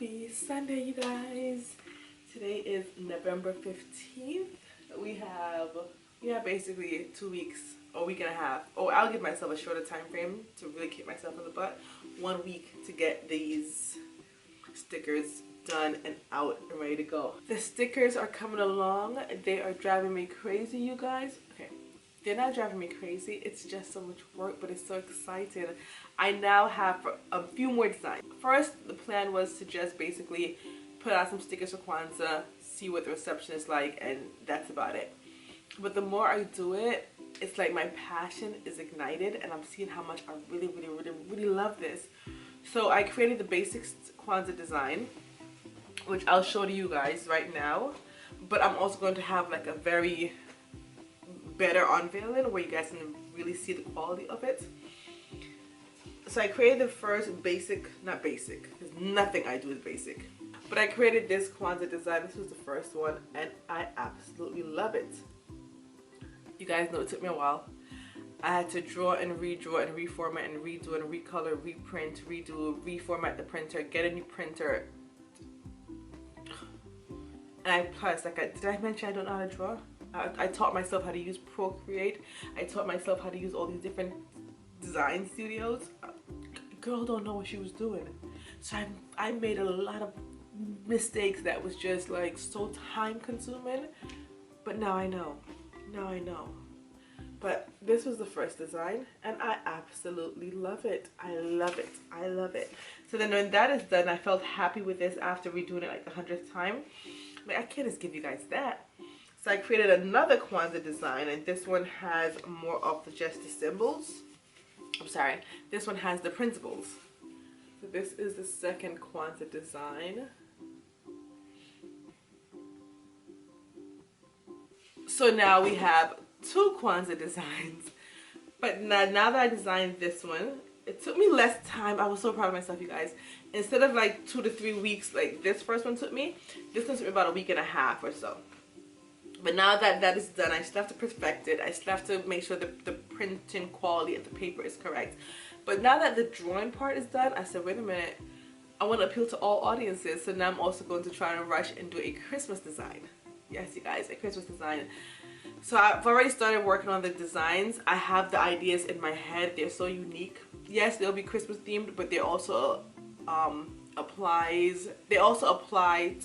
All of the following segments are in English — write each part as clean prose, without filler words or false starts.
Happy Sunday, you guys. Today is November 15th. We have basically 2 weeks, a week and a half. Oh, I'll give myself a shorter time frame to really kick myself in the butt. 1 week to get these stickers done and out and ready to go. The stickers are coming along. They are driving me crazy, you guys. Okay, they're not driving me crazy. It's just so much work, but it's so exciting. I now have a few more designs. First, the plan was to just basically put out some stickers for Kwanzaa, see what the reception is like, and that's about it. But the more I do it, it's like my passion is ignited, and I'm seeing how much I really love this. So I created the basic Kwanzaa design, which I'll show to you guys right now. But I'm also going to have like a very better unveiling where you guys can really see the quality of it. So I created the first basic, not basic, because nothing I do is basic. But I created this Kwanzaa design. This was the first one, and I absolutely love it. You guys know it took me a while. I had to draw and redraw and reformat and redo and recolor, reprint, redo, reformat the printer, get a new printer. And did I mention I don't know how to draw? I taught myself how to use Procreate. I taught myself how to use all these different design studios. Girl don't know what she was doing. So I made a lot of mistakes that was just like so time consuming. But now I know. Now I know. But this was the first design, and I absolutely love it. I love it. I love it. So then when that is done, I felt happy with this after redoing it like the 100th time. Like, I can't just give you guys that. So I created another Kwanzaa design, and this one has more of just the symbols. I'm sorry, this one has the principles. So this is the second Kwanzaa design. So now we have 2 Kwanzaa designs. But now that I designed this one, it took me less time. I was so proud of myself, you guys. Instead of like 2 to 3 weeks like this first one took me, this one took me about a week and a half or so. But now that that is done, I still have to perfect it. I still have to make sure that the printing quality of the paper is correct. But now that the drawing part is done, I said, wait a minute. I want to appeal to all audiences. So now I'm also going to try and rush and do a Christmas design. Yes, you guys, a Christmas design. So I've already started working on the designs. I have the ideas in my head. They're so unique. Yes, they'll be Christmas themed, but they also apply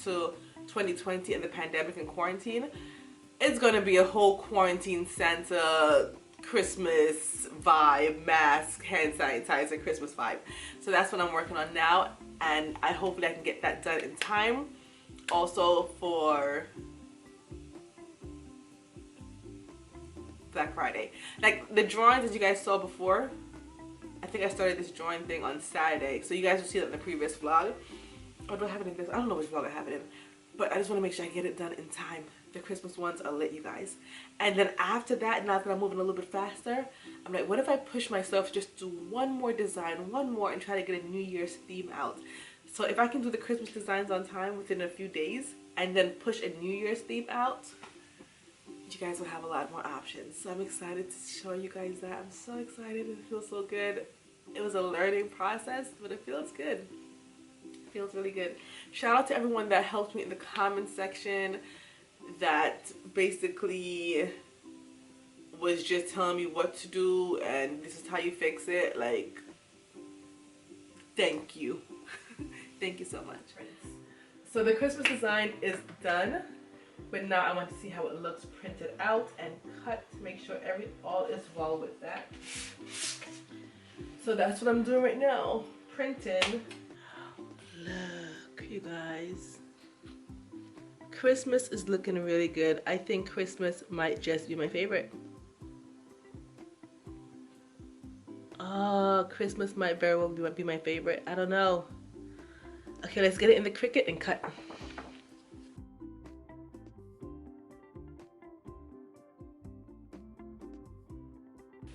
to 2020 and the pandemic and quarantine. It's gonna be a whole quarantine Santa Christmas vibe, mask, hand sanitizer, Christmas vibe. So that's what I'm working on now, and hopefully I can get that done in time. Also for Black Friday. Like the drawings that you guys saw before, I think I started this drawing thing on Saturday. So you guys will see that in the previous vlog. Or do I have it in this? I don't know which vlog I have it in. But I just want to make sure I get it done in time. The Christmas ones are lit, you guys. And then after that, now that I'm moving a little bit faster, I'm like, what if I push myself, just do one more design, one more, and try to get a New Year's theme out. So if I can do the Christmas designs on time within a few days, and then push a New Year's theme out, you guys will have a lot more options. So I'm excited to show you guys that. I'm so excited. It feels so good. It was a learning process, but it feels good. It feels really good. Shout out to everyone that helped me in the comment section, that basically was just telling me what to do and this is how you fix it. Like, thank you. Thank you so much. So the Christmas design is done, but now I want to see how it looks printed out and cut to make sure all is well with that. So that's what I'm doing right now, printing. Look, you guys. Christmas is looking really good. I think Christmas might just be my favorite. Oh, Christmas might very well be my favorite. I don't know. Okay, let's get it in the Cricut and cut.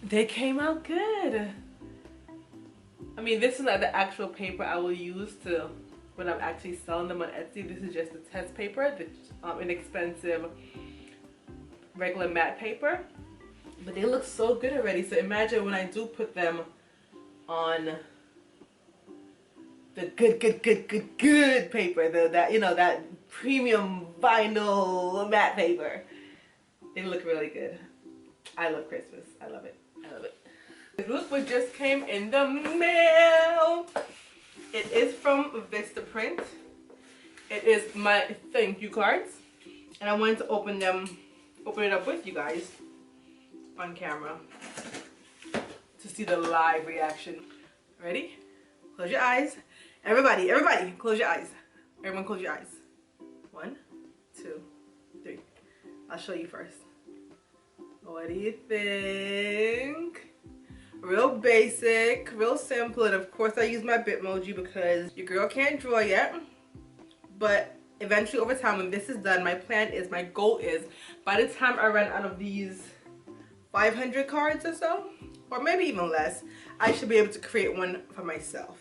They came out good. I mean, this is not the actual paper I will use to when I'm actually selling them on Etsy. This is just the test paper, the inexpensive regular matte paper. But they look so good already. So imagine when I do put them on the good paper, that, you know, that premium vinyl matte paper. They look really good. I love Christmas. I love it. I love it. Look what just came in the mail. It is from Vistaprint. It is my thank you cards, and I wanted to open it up with you guys on camera to see the live reaction. Ready? Close your eyes. Everybody, close your eyes. Everyone close your eyes. 1, 2, 3. I'll show you first. What do you think? Real basic, real simple, and of course I use my Bitmoji because your girl can't draw yet. But eventually over time, when this is done, my goal is, by the time I run out of these 500 cards or so, or maybe even less, I should be able to create one for myself.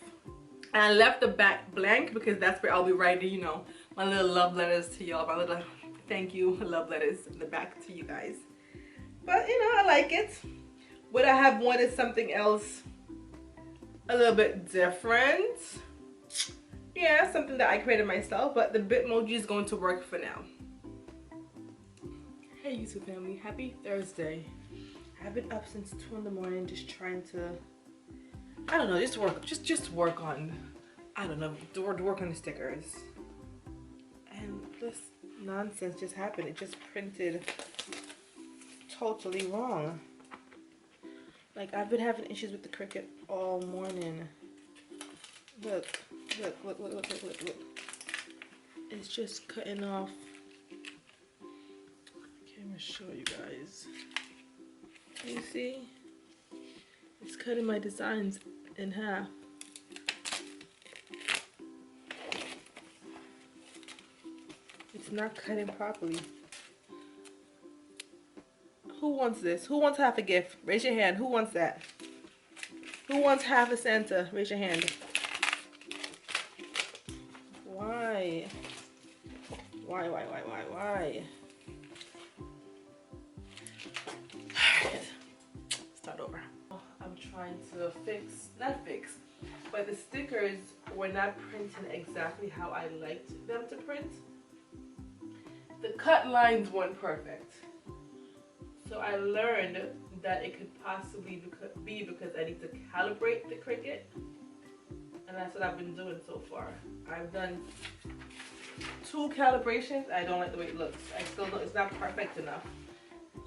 And I left the back blank because that's where I'll be writing, you know, my little love letters to y'all, my little thank you love letters in the back to you guys. But you know, I like it. Would I have wanted something else a little bit different? Yeah, something that I created myself, but the Bitmoji is going to work for now. Hey YouTube family, happy Thursday. I've been up since 2 in the morning just trying to, I don't know, just work on, I don't know, work on the stickers. And this nonsense just happened. It just printed totally wrong. Like, I've been having issues with the Cricut all morning. Look. It's just cutting off. I can't even show you guys. Can you see? It's cutting my designs in half. It's not cutting properly. Who wants this? Who wants half a gift? Raise your hand. Who wants that? Who wants half a Santa? Raise your hand. Why? Why? Alright. Start over. I'm trying to not fix, but the stickers were not printing exactly how I liked them to print. The cut lines weren't perfect. So I learned that it could possibly be because I need to calibrate the Cricut. And that's what I've been doing so far. I've done 2 calibrations. I don't like the way it looks. I still don't, it's not perfect enough.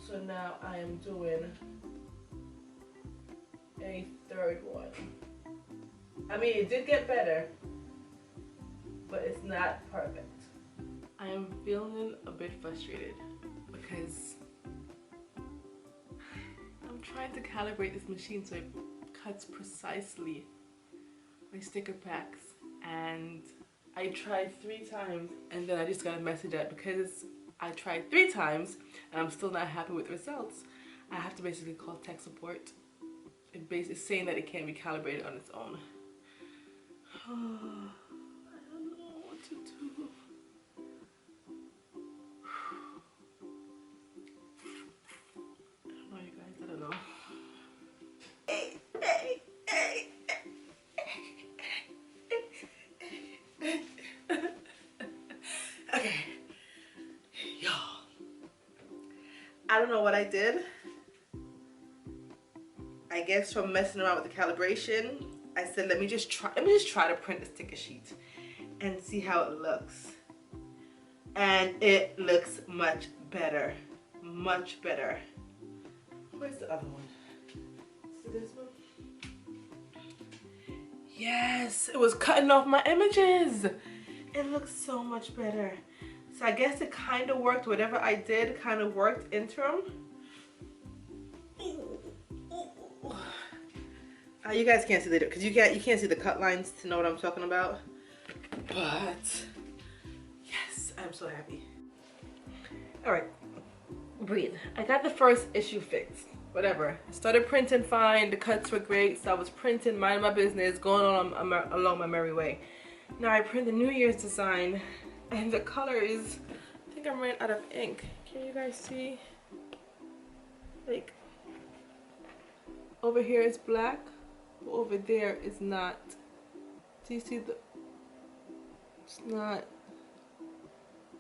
So now I am doing a 3rd one. I mean, it did get better, but it's not perfect. I am feeling a bit frustrated because I'm trying to calibrate this machine so it cuts precisely my sticker packs, and I tried 3 times and then I just got a message that because I tried 3 times and I'm still not happy with the results, I have to basically call tech support. It's saying that it can't be calibrated on its own. I don't know what to do. I don't know, you guys, I don't know. Okay, y'all, I don't know what I did. I guess from messing around with the calibration, I said let me just try to print the sticker sheet and see how it looks. And it looks much better. Much better. Where's the other one? Is it this one? Yes, it was cutting off my images. It looks so much better. So I guess it kind of worked. Whatever I did kind of worked interim. You guys can't see the because you can't see the cut lines to know what I'm talking about. But yes, I'm so happy. All right, breathe. I got the first issue fixed. Whatever. I started printing fine. The cuts were great. So I was printing, minding my business, going on along my merry way. Now I print the New Year's design, and the colors, I think I ran out of ink. Can you guys see? Like, over here is black, but over there is not. Do you see the, It's not.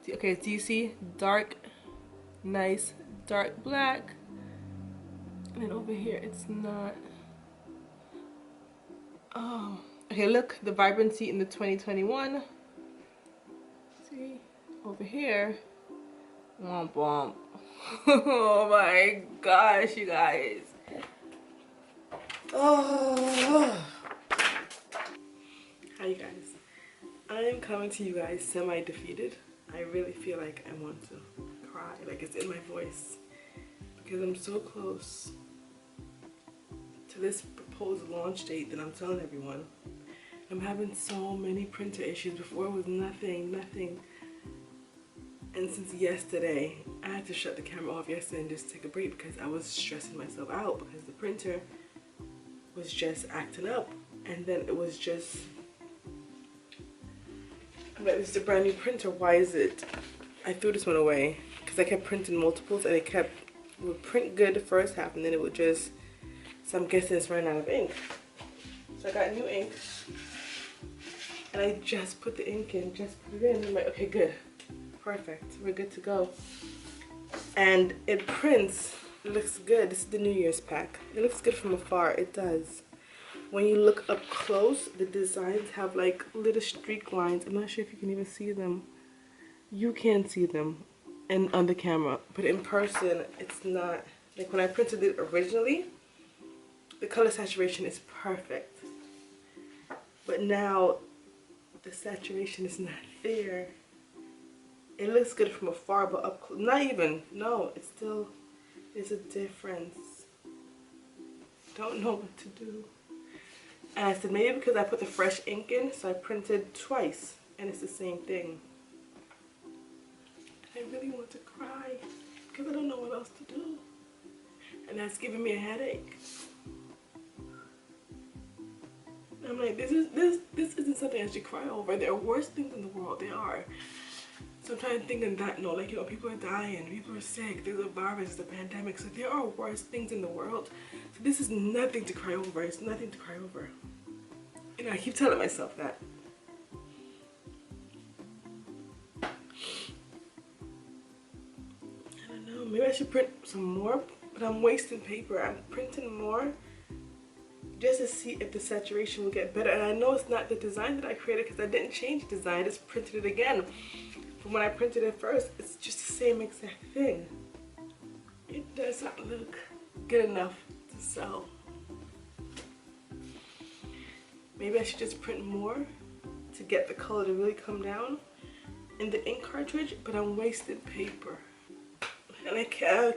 Okay, do you see? Dark, nice, dark black. And then over here, it's not. Oh, okay, look, the vibrancy in the 2021. See, over here. Womp womp. Oh my gosh, you guys. Oh. Hi, you guys. I am coming to you guys semi-defeated. I really feel like I want to cry, like it's in my voice, because I'm so close to this proposed launch date that I'm telling everyone. I'm having so many printer issues. Before it was nothing. And since yesterday, I had to shut the camera off yesterday and just take a break because I was stressing myself out because the printer was just acting up. And then it was just, I'm like, this is a brand new printer, why is it? I threw this one away because I kept printing multiples and it would print good the first half and then it would just, so I'm guessing it's running out of ink. So I got new ink and I just put the ink in, I'm like, okay, good. Perfect, we're good to go. And it prints, it looks good. This is the New Year's pack. It looks good from afar, it does. When you look up close, the designs have like little streak lines. I'm not sure if you can even see them. You can see them on the camera, but in person, it's not. Like when I printed it originally, the color saturation is perfect. But now, the saturation is not there. It looks good from afar, but up close, not even, no, it's still, there's a difference. Don't know what to do. And I said maybe because I put the fresh ink in, so I printed twice, and it's the same thing. I really want to cry, because I don't know what else to do. And that's giving me a headache. I'm like, this isn't something I should cry over. There are worse things in the world, there are. So I'm trying to think of that, no, like, you know, people are dying, people are sick, there's a virus, there's a pandemic, so there are worse things in the world. So this is nothing to cry over, it's nothing to cry over. You know, I keep telling myself that. I don't know, maybe I should print some more, but I'm wasting paper. I'm printing more just to see if the saturation will get better. And I know it's not the design that I created because I didn't change the design, I just printed it again. From when I printed it first, it's just the same exact thing. It doesn't look good enough to sell. Maybe I should just print more to get the color to really come down in the ink cartridge, but I'm wasting paper. And I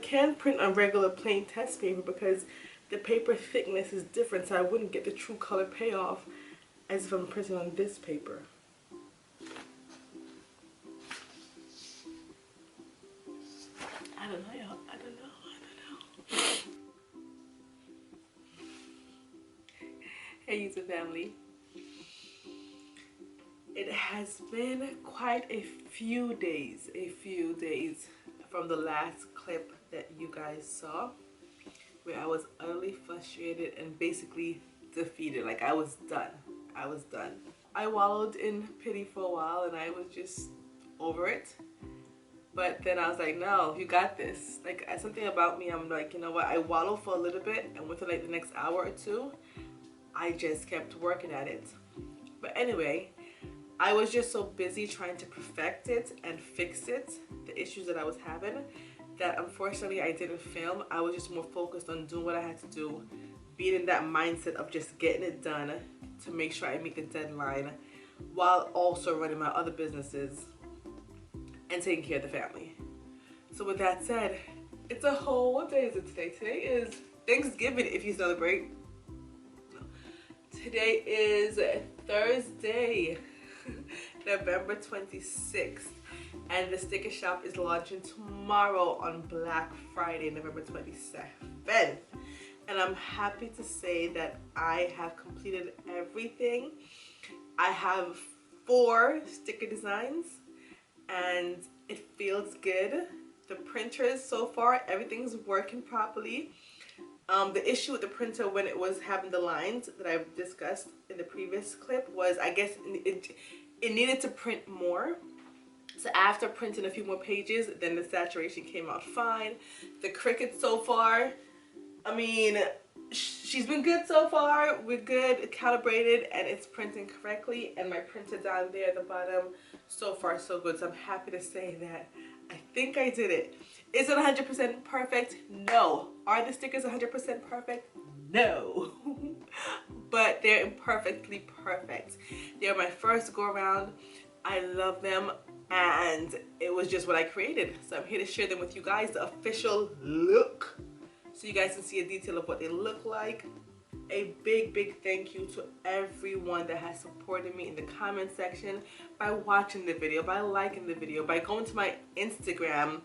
can print on regular plain test paper because the paper thickness is different, so I wouldn't get the true color payoff as if I'm printing on this paper. I don't know, y'all. I don't know. Hey, YouTube family. It has been quite a few days from the last clip that you guys saw, where I was utterly frustrated and basically defeated. Like, I was done. I wallowed in pity for a while and I was just over it. But then I was like, no, you got this. Like, something about me, I'm like, you know what? I wallow for a little bit, and within like the next hour or two, I just kept working at it. But anyway, I was just so busy trying to perfect it and fix it, the issues that I was having, that unfortunately I didn't film. I was just more focused on doing what I had to do, being in that mindset of just getting it done to make sure I meet the deadline, while also running my other businesses and taking care of the family. So with that said, it's a whole, what day is it today? Today is Thanksgiving if you celebrate. No. Today is Thursday, November 26th. And the sticker shop is launching tomorrow on Black Friday, November 27th. And I'm happy to say that I have completed everything. I have 4 sticker designs and it feels good. The printers, so far, everything's working properly. The issue with the printer when it was having the lines that I've discussed in the previous clip was, I guess, it needed to print more. So after printing a few more pages, then the saturation came out fine. The Cricut so far, I mean, she's been good so far. We're good, calibrated, and it's printing correctly. And my printer down there at the bottom, so far so good. So I'm happy to say that I think I did it. Is it 100% perfect? No. Are the stickers 100% perfect? No. But they're imperfectly perfect. They're my first go around. I love them, and it was just what I created. So I'm here to share them with you guys, the official look, so you guys can see a detail of what they look like. A big thank you to everyone that has supported me in the comment section by watching the video, by liking the video, by going to my Instagram,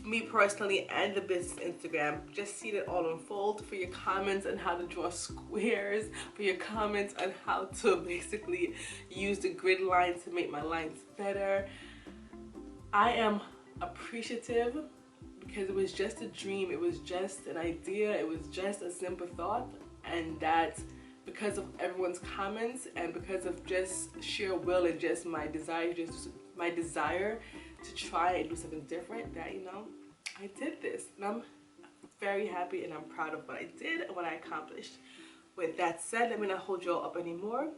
me personally, and the business Instagram. Just see it all unfold, for your comments on how to draw squares, for your comments on how to basically use the grid line to make my lines better. I am appreciative, because it was just a dream, it was just an idea, it was just a simple thought, and that because of everyone's comments and because of just sheer will and just my desire to try and do something different, that, you know, I did this, and I'm very happy and I'm proud of what I did and what I accomplished. With that said, let me not hold you all up anymore.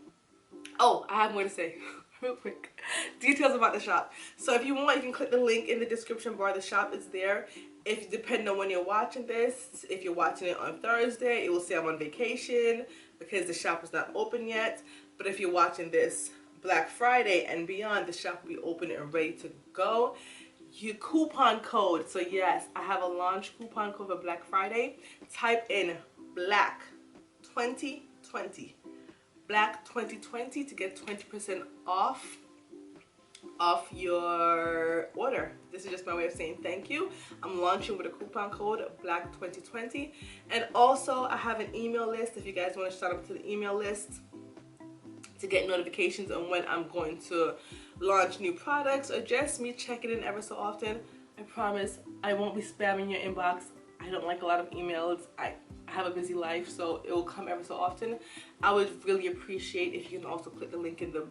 Oh, I have more to say. Real quick. Details about the shop. So if you want, you can click the link in the description bar. The shop is there. If depending on when you're watching this, if you're watching it on Thursday, it will say I'm on vacation because the shop is not open yet. But if you're watching this Black Friday and beyond, the shop will be open and ready to go. Your coupon code. So yes, I have a launch coupon code for Black Friday. Type in Black 2020. Black 2020 to get 20% off your order. This is just my way of saying thank you. I'm launching with a coupon code Black 2020, and also I have an email list if you guys want to sign up to the email list to get notifications on when I'm going to launch new products, or just me checking in ever so often. I promise I won't be spamming your inbox. I don't like a lot of emails. I have a busy life, so it will come ever so often. I would really appreciate if you can also click the link in the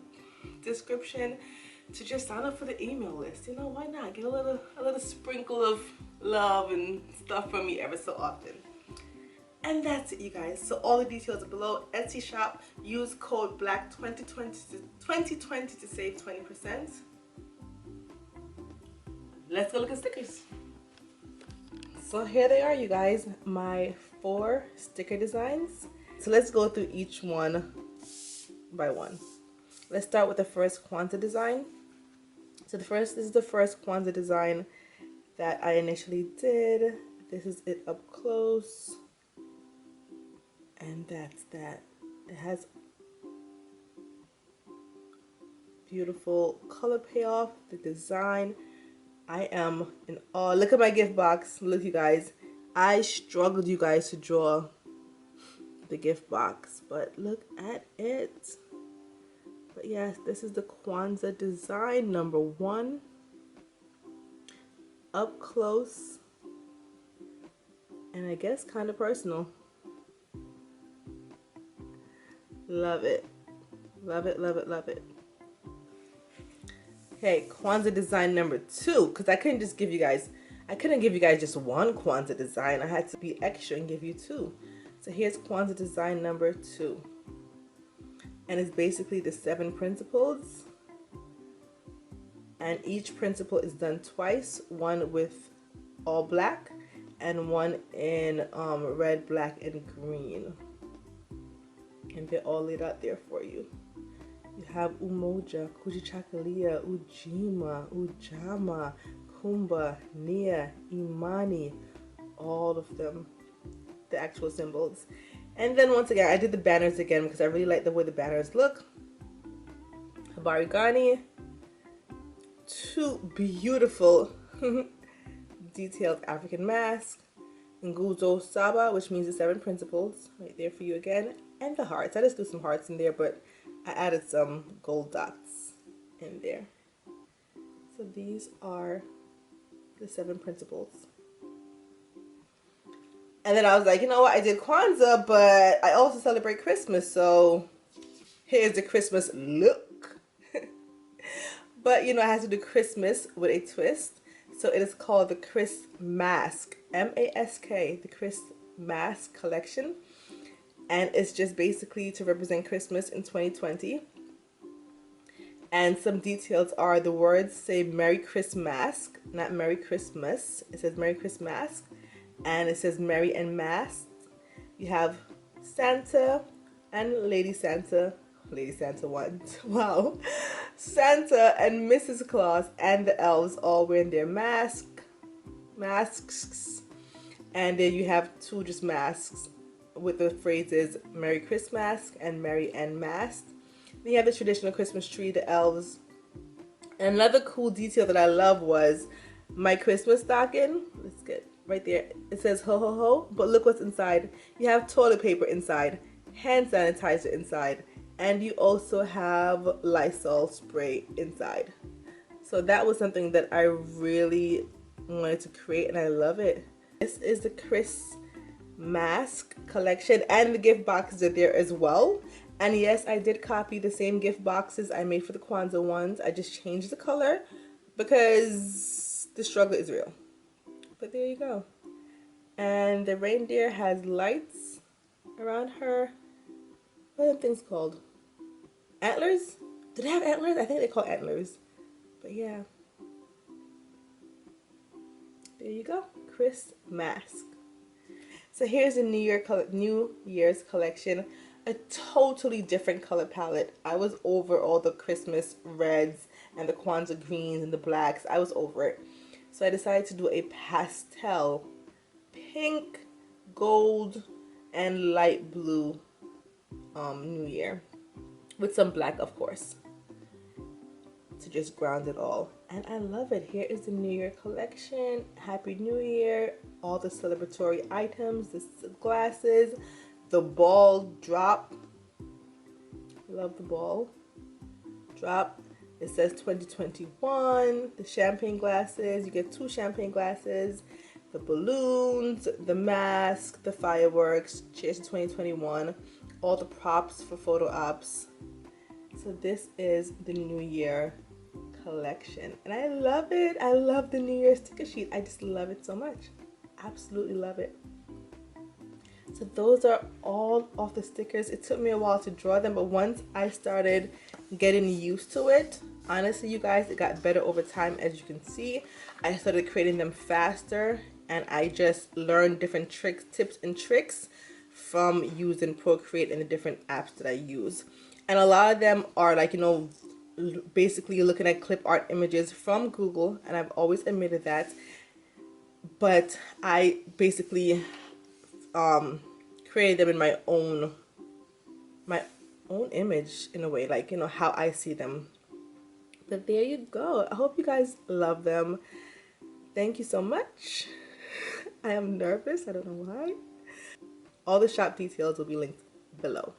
description to just sign up for the email list. You know, why not? Get a little sprinkle of love and stuff from me ever so often. And that's it, you guys. So all the details are below. Etsy shop. Use code Black 2020 to save 20%. Let's go look at stickers. So here they are, you guys, my 4 sticker designs. So let's go through each one by one. Let's start with the first Kwanzaa design. So this is the first Kwanzaa design that I initially did. This is it up close. And that's that. It has beautiful color payoff, the design. I am in awe. Look at my gift box. Look, you guys. I struggled, you guys, to draw the gift box, but look at it. But yes, this is the Kwanzaa design number 1. Up close. And I guess kind of personal. Love it. Love it, love it, love it. Okay, Kwanzaa design number 2, because I couldn't give you guys just one Kwanzaa design. I had to be extra and give you 2. So here's Kwanzaa design number 2. And it's basically the 7 principles. And each principle is done twice, one with all black and one in red, black, and green. And they're all laid out there for you. You have Umoja, Kujichagulia, Ujima, Ujama, Kumba, Nia, Imani, all of them, the actual symbols. And then once again, I did the banners again because I really like the way the banners look. Habari Gani, 2 beautiful detailed African masks. Nguzo Saba, which means the 7 principles, right there for you again. And the hearts. I just threw some hearts in there, but I added some gold dots in there. So these are the 7 principles. And then I was like, you know what? I did Kwanzaa, but I also celebrate Christmas. So here's the Christmas look. but you know, it has to do Christmas with a twist. So it is called the Chris Mask, M-A-S-K, the Chris Mask collection. And it's just basically to represent Christmas in 2020. And some details are the words say Merry Christmas, not Merry Christmas. It says Merry Christmas. And it says Merry and Masked. You have Santa and Lady Santa. Lady Santa one. Wow. Santa and Mrs. Claus and the elves all wearing their masks. And then you have two just masks with the phrases Merry Christmas and Merry and Masked. Then you have the traditional Christmas tree, the elves. And another cool detail that I love was my Christmas stocking. Let's get right there. It says ho ho ho, but look what's inside. You have toilet paper inside, hand sanitizer inside, and you also have Lysol spray inside. So that was something that I really wanted to create, and I love it. This is the Chris Mask collection, and the gift boxes are there as well. And yes, I did copy the same gift boxes I made for the Kwanzaa ones. I just changed the color because the struggle is real. But there you go. And the reindeer has lights around her. What are them things called? Antlers? Do they have antlers? I think they're called antlers. But yeah. There you go. Chris Mask. So here's the New Year's collection. A totally different color palette. I was over all the Christmas reds and the Kwanzaa greens and the blacks. I was over it. So I decided to do a pastel pink, gold, and light blue New Year. With some black, of course. To just ground it all. And I love it. Here is the New Year collection. Happy New Year. All the celebratory items, the glasses, the ball drop. Love the ball drop. It says 2021. The champagne glasses. You get 2 champagne glasses. The balloons, the mask, the fireworks. Cheers to 2021. All the props for photo ops. So this is the New Year collection. And I love it. I love the New Year sticker sheet. I just love it so much. Absolutely love it. So those are all of the stickers. It took me a while to draw them, but once I started getting used to it, honestly, you guys, it got better over time. As you can see, I started creating them faster, and I just learned different tips and tricks from using Procreate and the different apps that I use. And a lot of them are like, you know, basically looking at clip art images from Google, and I've always admitted that. But I basically created them in my own image, in a way, like, you know, how I see them. But there you go. I hope you guys love them. Thank you so much. I am nervous. I don't know why. All the shop details will be linked below.